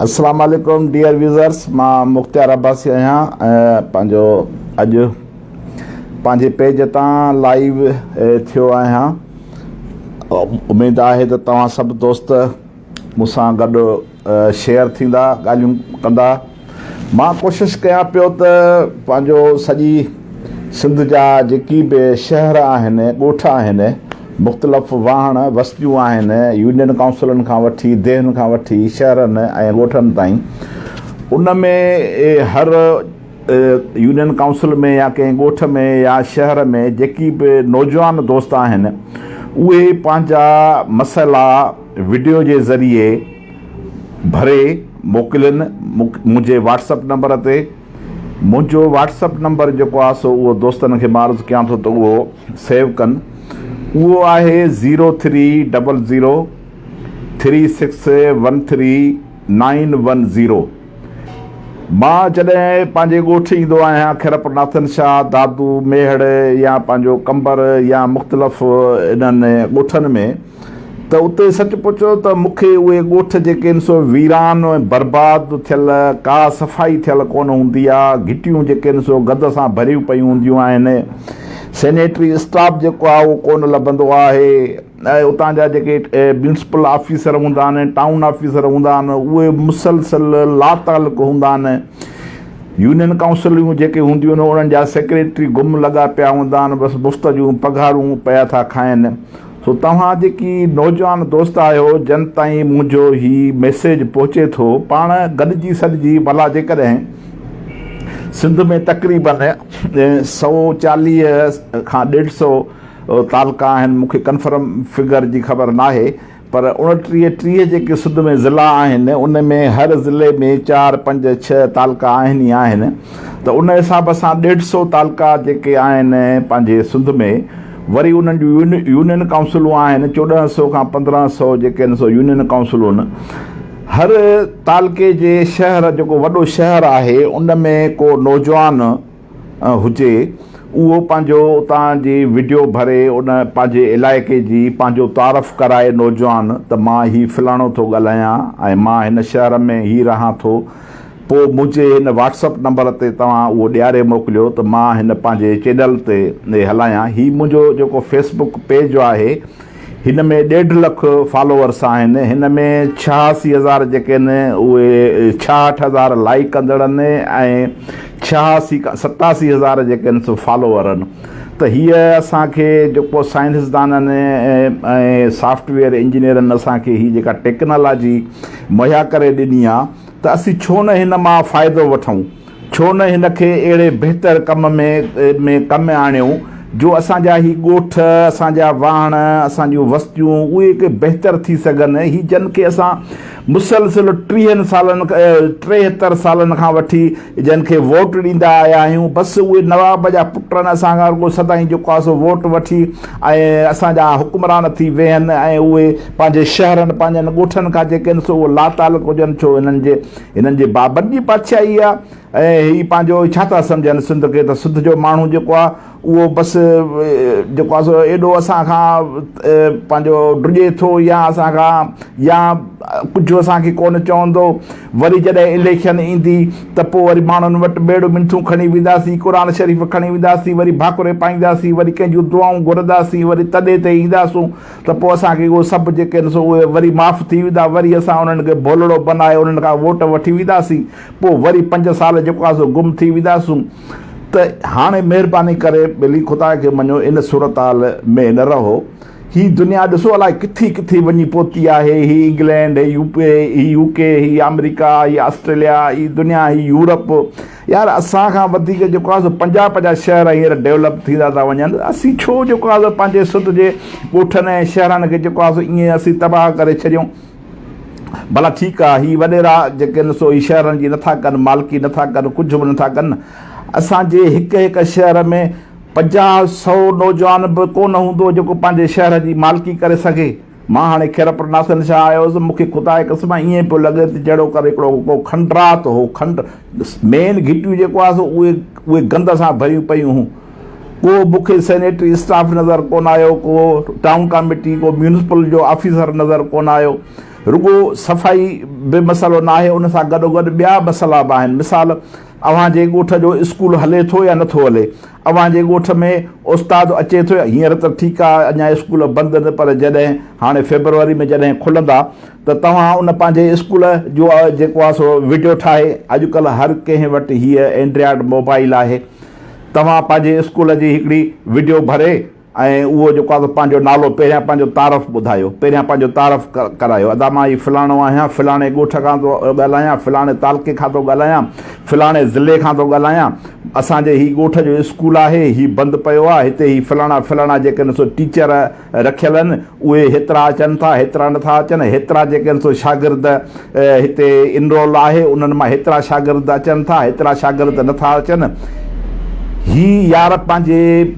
अस्सलाम वालेकुम डियर व्यूज़र्स, मां मुख्तियार अब्बासी आहियां। पंहिंजो अॼु पंहिंजे पेज तां लाइव थियो आहियां। उमेद आहे त तव्हां सभु दोस्त मूंसां गॾु शेयर थींदा, ॻाल्हियूं कंदा। मां कोशिशि कयां पियो त पंहिंजो सॼी सिंध जा जेकी बि शहर आहिनि, ॻोठ आहिनि, मुख़्तलिफ़ वाहण बस्तियूं आहिनि, यूनियन काउंसिलनि खां वठी देहनि खां वठी शहरनि ऐं ॻोठनि ताईं, उन में हर यूनियन काउंसिल में या कंहिं ॻोठ में या शहर में जेकी बि नौजवान दोस्त आहिनि उहे पंहिंजा मसइला वीडियो जे ज़रिए भरे मोकिलिनि मुंहिंजे व्हाट्सअप नंबर ते। मुंहिंजो व्हाट्सअप नंबर जेको आहे सो उहो दोस्तनि खे मां अर्ज़ु कयां थो त उहो सेव कनि। उहो आहे 030036139110। मां जॾहिं पंहिंजे ॻोठ ईंदो आहियां, खैरपुर नाथन शाह, दादू, मेहड़ या पंहिंजो कंबर या मुख़्तलिफ़ इन्हनि ॻोठनि में, त उते सच पुछो त मूंखे उहे ॻोठ जेके आहिनि सो वीरान बर्बादु थियल, का सफ़ाई थियल कोन हूंदी आहे, घिटियूं जेके आहिनि सो गंद सां भरियूं पियूं हूंदियूं आहिनि, सैनिटरी स्टाफ जेको आहे उहो कोन लभंदो आहे, ऐं उतां जा जेके म्यूनसिपल ऑफिसर हूंदा आहिनि, टाउन ऑफिसर हूंदा आहिनि, उहे मुसलसल लातालुक हूंदा आहिनि। यूनियन काउंसिलियूं जेके हूंदियूं आहिनि उन्हनि जा सेक्रेटरी गुम लॻा पिया हूंदा आहिनि, बसि मुफ़्त जूं पघारूं पिया था खाइनि। सो तव्हां जेकी नौजवान दोस्त आहियो, जन ताईं मुंहिंजो हीउ मैसेज पहुचे थो, पाण गॾिजी सॾिजी भला जेकॾहिं सिंध में तक़रीबन 140 खां 150 तालका आहिनि, मूंखे कन्फर्म फिगर जी ख़बर नाहे, पर 29-30 जेके सिंध में ज़िला आहिनि उन में हर ज़िले में 4, 5, 6 तालका आहिनि ई आहिनि। त उन हिसाब सां 150 तालका जेके आहिनि पंहिंजे सिंध में, वरी उन्हनि जूं यूनियन काउंसिलूं आहिनि 1400 खां 1500 जेके आहिनि सो यूनियन काउंसिलूं आहिनि। हर तालके जे शहर, जेको वॾो शहर आहे, उन में को नौजवान हुजे, उहो पंहिंजो उतां जी वीडियो भरे उन पंहिंजे इलाइक़े जी पंहिंजो तारफ़ कराए नौजवान त मां ही फ़लाणो थो ॻाल्हायां ऐं मां हिन शहर में ही रहां थो। पोइ मुंहिंजे हिन व्हाट्सअप नंबर ते तव्हां उहो ॾियारे मोकिलियो त मां हिन पंहिंजे चैनल ते हलायां। ही मुंहिंजो जेको फेसबुक पेज आहे, हिन में 1.5 लख फॉलोअर्स आहिनि। हिन में 86,000 जेके आहिनि उहे 66,000 लाइक कंदड़नि ऐं 87,000 जेके आहिनि सो फॉलोअर आहिनि। त हीअ असांखे जेको साइंसदाननि ऐं सॉफ्टवेयर इंजीनियरनि असांखे हीअ जेका टेक्नोलॉजी मुहैया करे ॾिनी आहे, त असीं छो न हिन मां फ़ाइदो वठूं, छो न हिन खे अहिड़े बहितर कम में कमु आणियूं जो असांजा ही ॻोठ, असांजा वाहण, असांजूं वस्तियूं उहे हिकु बहितर थी सघनि। ही जन खे असां मुसलसिल 73 सालनि खां वठी जन खे वोट ॾींदा आया आहियूं, बसि उहे नवाब जा पुटनि असांखां रुॻो सदाईं जेको आहे सो वोट वठी ऐं असांजा हुकुमरान थी वेहनि ऐं उहे पंहिंजे शहरनि, पंहिंजनि ॻोठनि खां जेके आहिनि सो उहे लातालुक हुजनि। छो हिननि जे बाबत जी बादशाही आहे ऐं हीअ पंहिंजो छा था सम्झनि सिंध खे, त सिंध जो माण्हू जेको आहे उहो बसि जेको आहे सो एॾो असांखां पंहिंजो ड्रिजे थो या असांखां या कुझु असांखे कोन चवंदो। वरी जॾहिं इलेक्शन ईंदी त पोइ वरी माण्हुनि वटि बेड़ो मिंथूं खणी वेंदासीं, क़ुर शरीफ़ खणी वेंदासीं, वरी भाकुरे पाईंदासीं, वरी कंहिंजूं दुआऊं घुरंदासीं, वरी तॾहिं ते ईंदासूं त पोइ असांखे उहे सभु जेके आहिनि सो उहे वरी माफ़ु थी वेंदा। वरी असां उन्हनि खे भोलड़ो बनाए उन्हनि खां वोट वठी वेंदासीं, पोइ वरी 5 साल जेको आहे सो गुम थी वेंदासूं। त हाणे महिरबानी करे ॿिली ख़ुदा खे मञो, इन सूरत हाल में न रहो। ही दुनिया ॾिसो अलाए किथे किथे वञी पहुती आहे। ही इंग्लैंड, ही यूके, ही अमेरिका, ही ऑस्ट्रेलिया, ही दुनिया, ही यूरोप। यार असांखां वधीक जेको आहे सो 50 शहर हींअर डेवलप थींदा था वञनि। असीं छो जेको आहे पंहिंजे सिंध जे ॻोठनि ऐं शहरनि खे जेको आहे सो ईअं असीं तबाह करे छॾियूं। भला ठीकु आहे, ही वॾेरा जेके आहिनि सो ही शहरनि जी नथा कनि, मालिकी नथा कनि, कुझु बि नथा कनि। असांजे हिकु शहर में 50-100 नौजवान बि कोन हूंदो जेको पंहिंजे शहर जी मालिकी करे सघे। मां हाणे खैरपुर नाथन शाह आयो हुउसि, मूंखे ख़ुदा जे क़स्म ईअं पियो लॻे त जहिड़ो करे हिकिड़ो को खंडरात हो। मेन घिटियूं जेको आहे सो उहे गंद सां भरियूं पियूं हुयूं। को मूंखे सैनिटरी स्टाफ नज़र कोन आयो, को टाउन कमेटी, को म्यूनसिपल जो ऑफिसर नज़र कोन आयो। रुगो सफ़ाई बि मसइलो न आहे, उन सां गॾोगॾु ॿिया मसइला बि आहिनि। मिसाल, अव्हांजे ॻोठ जो स्कूल हले थो या नथो हले, अव्हांजे ॻोठ में उस्ताद अचे थो, हींअर त ठीकु आहे अञा स्कूल बंदि न, पर जॾहिं हाणे फेब्रुआरी में जॾहिं खुलंदा त तव्हां उन पंहिंजे स्कूल जो जेको आहे सो वीडियो ठाहे, अॼुकल्ह हर कंहिं वटि हीअ एंड्रॉइड मोबाइल आहे, तव्हां पंहिंजे स्कूल जी हिकिड़ी वीडियो भरे ऐं उहो जेको आहे पंहिंजो नालो पहिरियां पंहिंजो तारफ़ ॿुधायो, पहिरियां पंहिंजो तारफ़ करायो, अदा मां ही फलाणो आहियां, फलाणे ॻोठ खां थो ॻाल्हायां, फलाणे तालुके खां थो ॻाल्हायां, फलाणे ज़िले खां थो ॻाल्हायां, असांजे ही ॻोठ जो स्कूल आहे, ही बंदि पियो आहे, हिते ही फलाणा फलाणा जेके आहिनि सो टीचर रखियल आहिनि, उहे हेतिरा अचनि था, हेतिरा नथा अचनि, हेतिरा जेके आहिनि सो शागिर्द हिते इनरोल आहे, उन्हनि मां हेतिरा शागिर्द अचनि था, हेतिरा शागिर्द नथा अचनि। ही यार पंहिंजे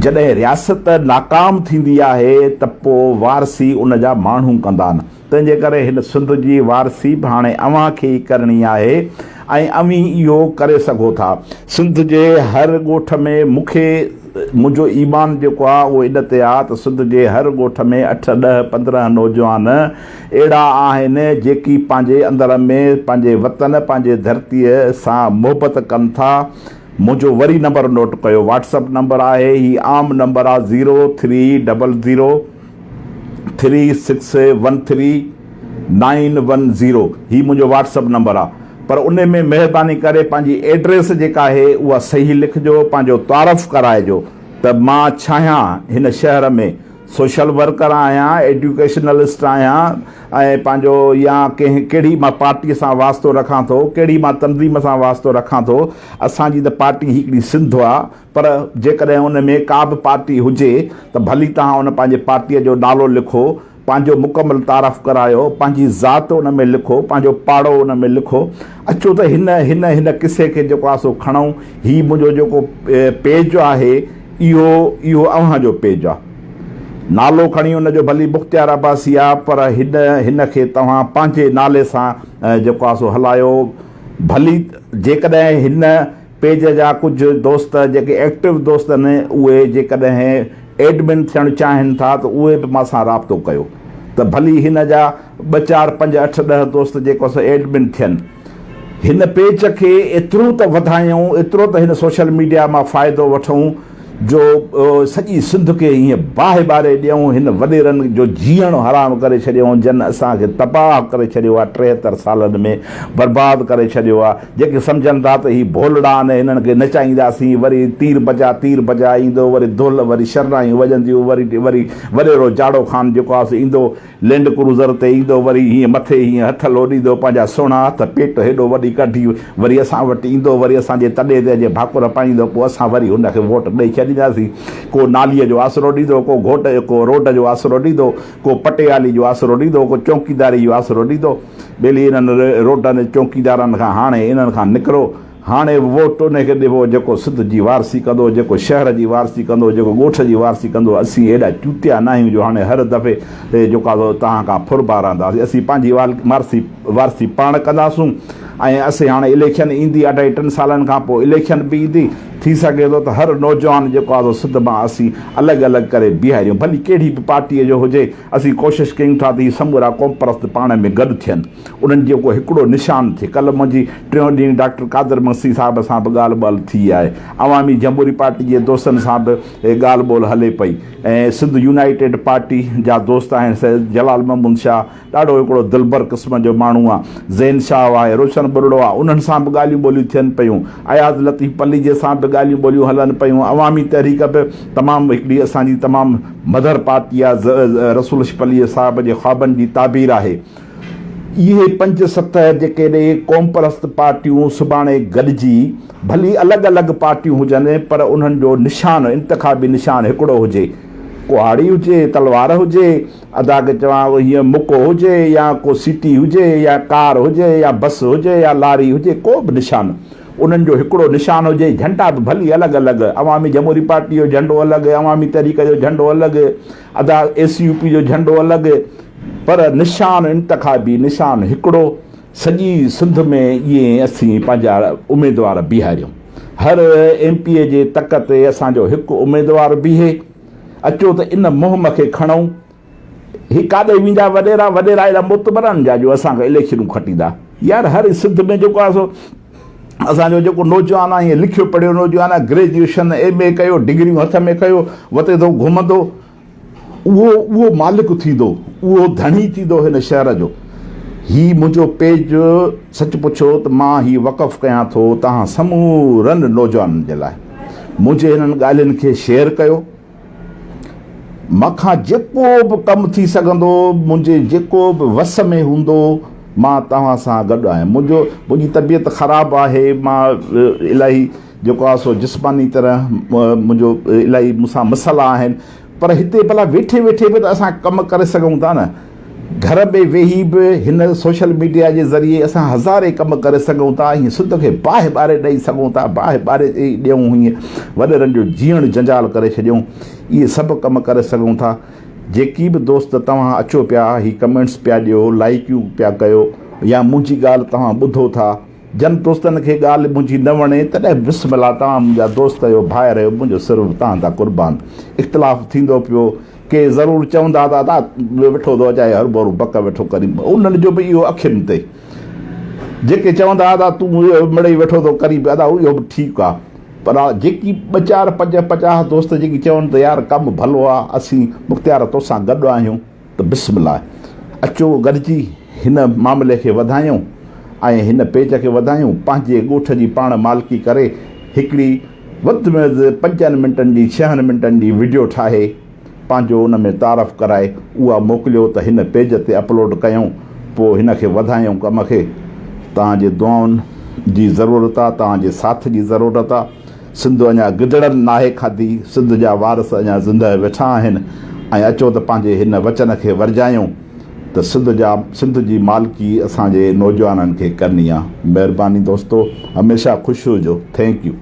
जॾहिं रियासत नाकाम थींदी आहे त पोइ वारसी उन जा माण्हू कंदा आहिनि। तंहिंजे करे हिन सिंध जी वारसी बि हाणे अव्हांखे ई करणी आहे ऐं अव्हीं इहो करे सघो था। सिंध जे हर ॻोठ में मुंहिंजो ईमान जेको आहे उहो इन ते आहे त सिंध जे हर ॻोठ में 8, 10, 15 नौजवान अहिड़ा आहिनि जेकी पंहिंजे अंदर में पंहिंजे वतन, पंहिंजे धरतीअ सां मुहबत कनि था। मुंहिंजो वरी नंबर नोट कयो, व्हाट्सअप नंबर आहे, ही आम नंबर आहे 030036139110। ही मुंहिंजो व्हाट्सअप नंबर आहे, पर उन में महिरबानी करे पंहिंजी एड्रेस जेका आहे उहा सही लिखिजो, पंहिंजो तारफ़ कराइजो त मां छा आहियां हिन शहर में, सोशल वर्कर आहियां, एजुकेशनलिस्ट आहियां, ऐं पंहिंजो या कहिड़ी मां पार्टीअ सां वास्तो रखां थो, कहिड़ी मां तंज़ीम सां वास्तो रखां थो। असांजी त पार्टी हिकिड़ी सिंध आहे, पर जेकॾहिं उन में का बि पार्टी हुजे त भली तव्हां उन पंहिंजे पार्टीअ जो नालो लिखो, पंहिंजो मुकमल तारफ़ करायो, पंहिंजी ज़ात उन में लिखो, पंहिंजो पाड़ो उन में लिखो। अचो त हिन किसे खे जेको आहे सो खणूं। ही मुंहिंजो जेको पेज आहे इहो अव्हांजो पेज आहे, नालो खणी हुनजो भली मुख़्तियार अब्बासी आहे, पर हिन खे तव्हां पंहिंजे नाले सां जेको आहे सो हलायो। भली जेकॾहिं हिन पेज जा कुझु दोस्त जेके एक्टिव दोस्त आहिनि उहे जेकॾहिं एडमिन थियणु चाहिनि था त उहे बि मां सां राब्तो कयो, त भली हिन जा 2, 4, 5, 8, 10 दोस्त जेको सो एडमिन थियनि। हिन पेज खे एतिरो त वधायूं, एतिरो त हिन सोशल मीडिया मां फ़ाइदो वठूं जो सॼी सिंध खे हीअं बाहि ॿारे ॾियूं, हिन वॾेरनि जो जीअणु हराम करे छॾियऊं, जन असांखे तबाह करे छॾियो आहे, 73 सालनि में बर्बादु करे छॾियो आहे। जेके सम्झनि था त ही भोलड़ा आहिनि, हिननि खे नचाईंदासीं, वरी तीर बजा ईंदो, वरी धुल, वरी शरणायूं वॼंदियूं, वरी वॾेरो जाड़ो ख़ान जेको आहे सो ईंदो, लैंड क्रूज़र ते ईंदो, वरी हीअं मथे हीअं हथ लोॾींदो, पंहिंजा सुहिणा हथ पेट हेॾो वॾी कढी वरी असां वटि ईंदो, वरी असांजे तॾे ते जे भाकुर पाईंदो, पोइ असां वरी हुनखे वोट ॾेई छॾींदासीं। को नालीअ जो आसिरो ॾींदो, को रोड जो आसिरो ॾींदो, को पटियाली जो आसिरो ॾींदो, को चौकीदारी जो आसिरो ॾींदो। ॿेली इन्हनि रोडनि चौकीदारनि खां हाणे इन्हनि खां निकिरो। हाणे वोट उनखे ॾिबो जेको सिंध जी वारसी कंदो, जेको शहर जी वारसी कंदो, जेको ॻोठ जी वारसी कंदो। असीं एॾा चूतिया न आहियूं जो हाणे हर दफ़े जेको आहे तव्हां खां फुरबा रहंदासीं। असीं पंहिंजी वारसी पाण कंदासूं। ऐं असीं हाणे इलेक्शन ईंदी 2.5-3 सालनि खां पोइ इलेक्शन बि ईंदी, थी सघे थो त हर नौजवान जेको आहे सिंध मां असीं अलॻि अलॻि करे बीहारियूं, भली कहिड़ी बि पार्टीअ जो हुजे। असीं कोशिशि कयूं था त हीअ समूरा क़ौमपरस्त पाण में गॾु थियनि, उन्हनि जेको हिकिड़ो निशान थिए। कल्ह मुंहिंजी 3 ॾींहं डॉक्टर कादर मसी साहिब सां बि ॻाल्हि ॿोल थी आहे, अवामी जमहूरी पार्टी जे दोस्तनि सां बि ॻाल्हि ॿोल हले पई, ऐं सिंध यूनाइटेड पार्टी जा दोस्त आहिनि। जलाल महमूद शाह ॾाढो हिकिड़ो दिलबर क़िस्म जो माण्हू आहे, ज़ैन शाह आहे, रोशन बुरड़ो आहे, उन्हनि सां बि ॻाल्हियूं ॿोलियूं थियनि पियूं। अयाज़ लतीफ़ पली जे सां बि ॻाल्हियूं ॿोलियूं हलनि पियूं। अवामी तहरीक बि तमामु हिकिड़ी असांजी तमामु मदर पार्टी आहे, रसूल पलीअ साहिब जे ख़्वाबनि जी ताबीर आहे। इहे 5-7 जेके क़ौमपरस्त पार्टियूं सुभाणे गॾिजी, भली अलॻि अलॻि पार्टियूं हुजनि, पर उन्हनि जो निशान, इंतिखाबी निशान हिकिड़ो हुजे। कुहाड़ी हुजे, तलवार हुजे, अदा के चवां हीअं मुको हुजे, या को सीटी हुजे, या कार हुजे, या बस हुजे, या लारी हुजे, को बि निशान उन्हनि जो हिकिड़ो निशान हुजे। झंडा बि भली अलॻि अलॻि, अवामी जमहूरी पार्टी जो झंडो अलॻि, अवामी तहरीक जो झंडो अलॻि, अदा ACUP जो झंडो अलॻि, पर निशान इंतिखाबी निशान हिकिड़ो। सॼी सिंध में इहे असीं पंहिंजा उमेदवार बीहारियूं। हर MP जे तक ते असांजो हिकु उमेदवार बीहे। अचो त इन मुहिम खे खणूं। ही काॾे वेंदा वॾेरा वॾेरा एॾा मुतबरनि जा जो असांखे इलेक्शनूं खटींदा। यार हर सिंध में जेको आहे सो असांजो जेको नौजवान आहे ईअं लिखियो पढ़ियो नौजवान आहे, ग्रेजुएशन MA कयो, डिग्रियूं हथ में कयो, वते थो घुमंदो, उहो मालिक थींदो, उहो धणी थींदो हिन शहर जो। हीउ मुंहिंजो पेज सच पुछो त मां हीउ वक़फ़ कयां थो तव्हां समूरनि नौजवाननि जे लाइ। मुंहिंजे हिननि ॻाल्हियुनि खे शेयर कयो। मूंखां जेको बि कमु थी सघंदो, मुंहिंजे जेको बि वस में हूंदो, मां तव्हां सां गॾु आहियां। मुंहिंजी तबियत ख़राबु आहे, मां इलाही जेको आहे सो जिस्मानी तरह मुंहिंजो इलाही मूंसां मसइला आहिनि, पर हिते भला वेठे वेठे बि त असां कमु करे सघूं था न। घर में वेही बि हिन सोशल मीडिया जे ज़रिए असां हज़ारे कमु करे सघूं था। हीअं सिंध खे बाहि ॿारे ॾेई सघूं था, बाहि ॿारे ॾियूं, हीअं वॾेरनि जो जीअण जंजाल करे छॾियूं। इहे सभु कमु करे सघूं था। जेकी बि दोस्त तव्हां अचो पिया, ही कमेंट्स पिया ॾियो, लाइकियूं पिया कयो, या मुंहिंजी ॻाल्हि तव्हां ॿुधो था, जन दोस्तनि खे ॻाल्हि मुंहिंजी न वणे तॾहिं बिस्मिल्लाह, तव्हां मुंहिंजा दोस्त आहियो, भाइर आहियो, मुंहिंजो सिर्फ़ु तव्हां था क़ुर्बान। इख़्तिलाफ़ु थींदो पियो, के ज़रूरु चवंदा दादा वेठो थो अचाए हर बोरो बक वेठो करी, उन्हनि जो बि इहो अखियुनि ते। जेके चवंदा दादा तूं मिड़ई वेठो थो करी दादा, इहो बि ठीकु आहे, पर जेकी 2 4 5 50 दोस्त जेकी चवनि त यार कमु भलो आहे, असीं मुख़्तियार तोसां गॾु आहियूं, त बिस्मिल्लाह अचो गॾिजी हिन मामले खे वधायूं ऐं हिन पेज खे वधायूं। पंहिंजे ॻोठ जी पाण मालिकी करे हिकिड़ी वधि में वधि 5 मिंटनि जी 6 मिंटनि जी वीडियो ठाहे पंहिंजो उन में तारीफ़ कराए उहा मोकिलियो त हिन पेज ते अपलोड कयूं, पोइ हिन खे वधायूं कम खे। तव्हांजे दुआउनि जी ज़रूरत आहे, तव्हांजे साथ जी ज़रूरत आहे। सिंध अञा गिदड़नि नाहे खाधी, सिंध जा वारस अञा ज़िंदह वेठा आहिनि, ऐं अचो त पंहिंजे हिन वचन खे वरजायूं त सिंध जी मालिकी असांजे नौजवाननि खे करणी आहे। महिरबानी दोस्तो, हमेशह ख़ुशि हुजो। Thank U.